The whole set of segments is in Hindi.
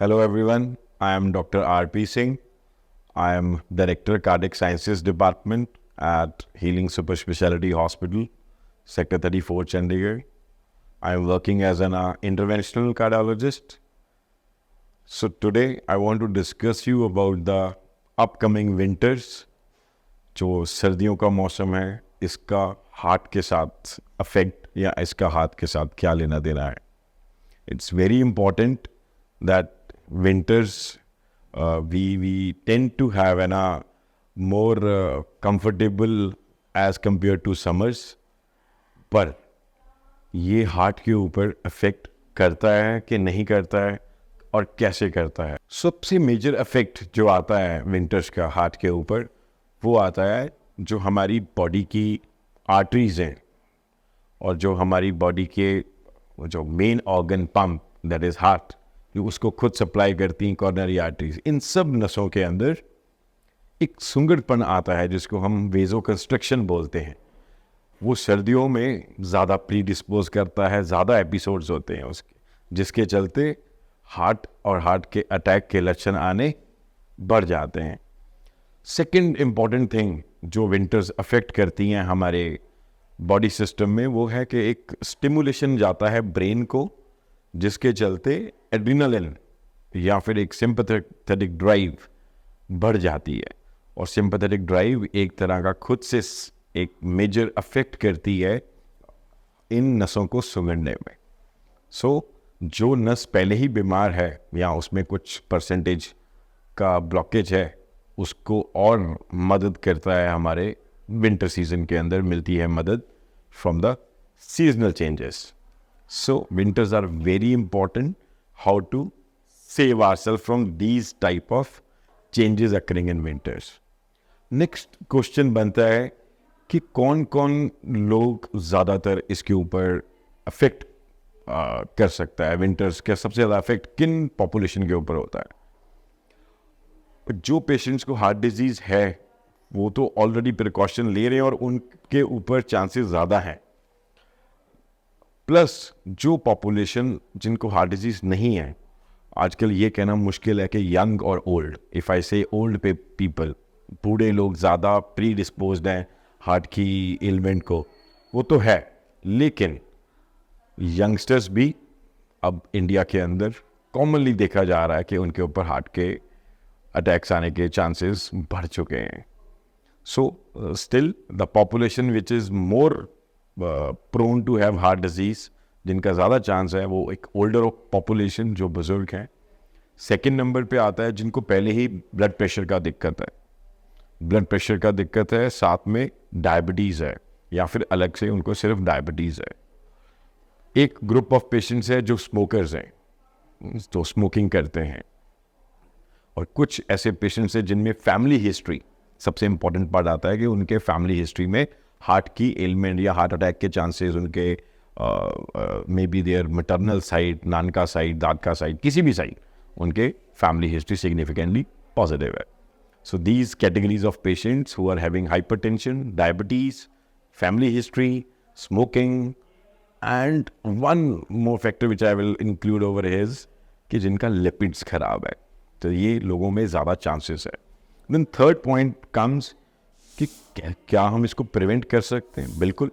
Hello everyone, I am Dr. R.P. Singh. I am Director Cardiac Sciences Department at Healing Super Speciality Hospital, Sector 34, Chandigarh. I am working as an interventional cardiologist. So today I want to discuss you about the upcoming winters. जो सर्दियों का मौसम है, इसका हार्ट के साथ अफेक्ट या इसका हार्ट के साथ क्या लेना देना है. It's very important that winters we tend to have a more comfortable as compared to summers, पर ये हार्ट के ऊपर अफेक्ट करता है कि नहीं करता है और कैसे करता है. सबसे मेजर अफेक्ट जो आता है विंटर्स का हार्ट के ऊपर वो आता है जो हमारी बॉडी की आर्टरीज हैं और जो हमारी बॉडी के जो main organ pump that is heart जो उसको खुद सप्लाई करती हैं कॉर्नरी आर्टरीज, इन सब नसों के अंदर एक सुंगड़पन आता है जिसको हम वेजो कंस्ट्रक्शन बोलते हैं. वो सर्दियों में ज़्यादा प्री डिस्पोज करता है, ज़्यादा एपिसोड्स होते हैं उसके, जिसके चलते हार्ट और हार्ट के अटैक के लक्षण आने बढ़ जाते हैं. सेकेंड इम्पॉर्टेंट थिंग जो विंटर्स अफेक्ट करती हैं हमारे बॉडी सिस्टम में वो है कि एक स्टिमुलेशन जाता है ब्रेन को, जिसके चलते एड्रिनलिन या फिर एक सिंपैथेटिक ड्राइव बढ़ जाती है. और सिंपैथेटिक ड्राइव एक तरह का खुद से एक मेजर अफेक्ट करती है इन नसों को सुंगड़ने में. सो जो नस पहले ही बीमार है या उसमें कुछ परसेंटेज का ब्लॉकेज है उसको और मदद करता है. हमारे विंटर सीजन के अंदर मिलती है मदद from the seasonal changes. So winters are very important how to save ourselves from these type of changes occurring in winters. Next question बनता है कि कौन कौन लोग ज़्यादातर इसके ऊपर अफेक्ट कर सकता है. विंटर्स का सबसे ज़्यादा अफेक्ट किन पॉपुलेशन के ऊपर होता है. जो पेशेंट्स को हार्ट डिजीज़ है वो तो ऑलरेडी प्रिकॉशन ले रहे हैं और उनके ऊपर चांसेस ज़्यादा हैं. प्लस जो पॉपुलेशन जिनको हार्ट डिजीज़ नहीं है, आजकल ये कहना मुश्किल है कि यंग और ओल्ड, इफ़ आई से ओल्ड पीपल, बूढ़े लोग ज़्यादा प्री डिस्पोज्ड हैं हार्ट की एलिमेंट को, वो तो है, लेकिन यंगस्टर्स भी अब इंडिया के अंदर कॉमनली देखा जा रहा है कि उनके ऊपर हार्ट के अटैक्स आने के चांसेस बढ़ चुके हैं. So still the population which is more prone to have heart disease, जिनका ज़्यादा चांस है, वो एक ओल्डर पॉपुलेशन जो बुज़ुर्ग हैं. सेकंड नंबर पे आता है जिनको पहले ही ब्लड प्रेशर का दिक्कत है, ब्लड प्रेशर का दिक्कत है, साथ में डायबिटीज़ है या फिर अलग से उनको सिर्फ डायबिटीज़ है. एक ग्रुप ऑफ पेशेंट्स है जो स्मोकर्स हैं, तो स्मोकिंग करते हैं. और कुछ ऐसे पेशेंट्स हैं जिनमें फैमिली हिस्ट्री, सबसे इंपॉर्टेंट पार्ट आता है कि उनके फैमिली हिस्ट्री में हार्ट की एलिमेंट या हार्ट अटैक के चांसेस उनके may be there maternal side, नानका साइड, दाद का साइड, किसी भी साइड उनके फैमिली हिस्ट्री सिग्निफिकेंटली पॉजिटिव है. So these categories of patients who are having hypertension, diabetes, family history, smoking, and one more factor which I will include over is कि जिनका lipids खराब है, तो ये लोगों में ज़्यादा chances है. Then third point comes कि क्या हम इसको prevent कर सकते हैं. बिल्कुल,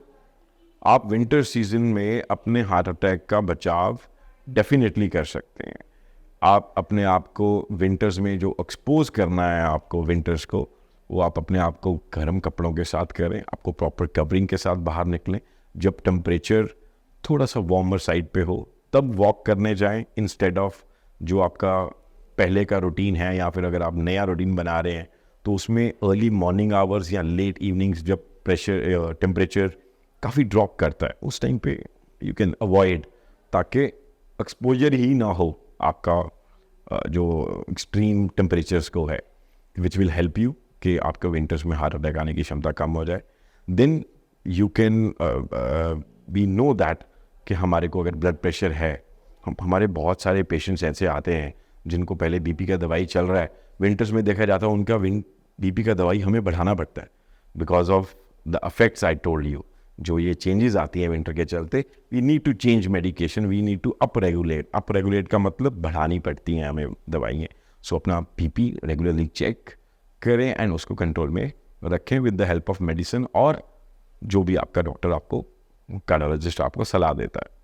आप विंटर सीजन में अपने हार्ट अटैक का बचाव डेफिनेटली कर सकते हैं. आप अपने आप को विंटर्स में जो एक्सपोज करना है आपको विंटर्स को, वो आप अपने आप को गर्म कपड़ों के साथ करें, आपको प्रॉपर कवरिंग के साथ बाहर निकलें. जब टेम्परेचर थोड़ा सा वार्मर साइड पे हो तब वॉक करने जाएं, इंस्टेड ऑफ जो आपका पहले का रूटीन है, या फिर अगर आप नया रूटीन बना रहे हैं तो उसमें अर्ली मॉर्निंग आवर्स या लेट इवनिंग्स जब टेम्परेचर काफ़ी ड्रॉप करता है उस टाइम पे यू कैन अवॉइड, ताकि एक्सपोजर ही ना हो आपका जो एक्सट्रीम टेम्परेचर्स को है, विच विल हेल्प यू कि आपका विंटर्स में हार्ट अटैक आने की क्षमता कम हो जाए. Then you can be know that कि हमारे को अगर ब्लड प्रेशर है, हमारे बहुत सारे पेशेंट्स ऐसे आते हैं जिनको पहले बीपी का दवाई चल रहा है, विंटर्स में देखा जाता है उनका बीपी का दवाई हमें बढ़ाना पड़ता है because of the effects I told you. जो ये चेंजेस आती हैं विंटर के चलते, we need to change medication, we need to up regulate का मतलब बढ़ानी पड़ती हैं हमें दवाइयाँ। सो अपना बीपी रेगुलरली चेक करें एंड उसको कंट्रोल में रखें with the help of medicine, और जो भी आपका डॉक्टर आपको, कार्डियोलॉजिस्ट आपको सलाह देता है।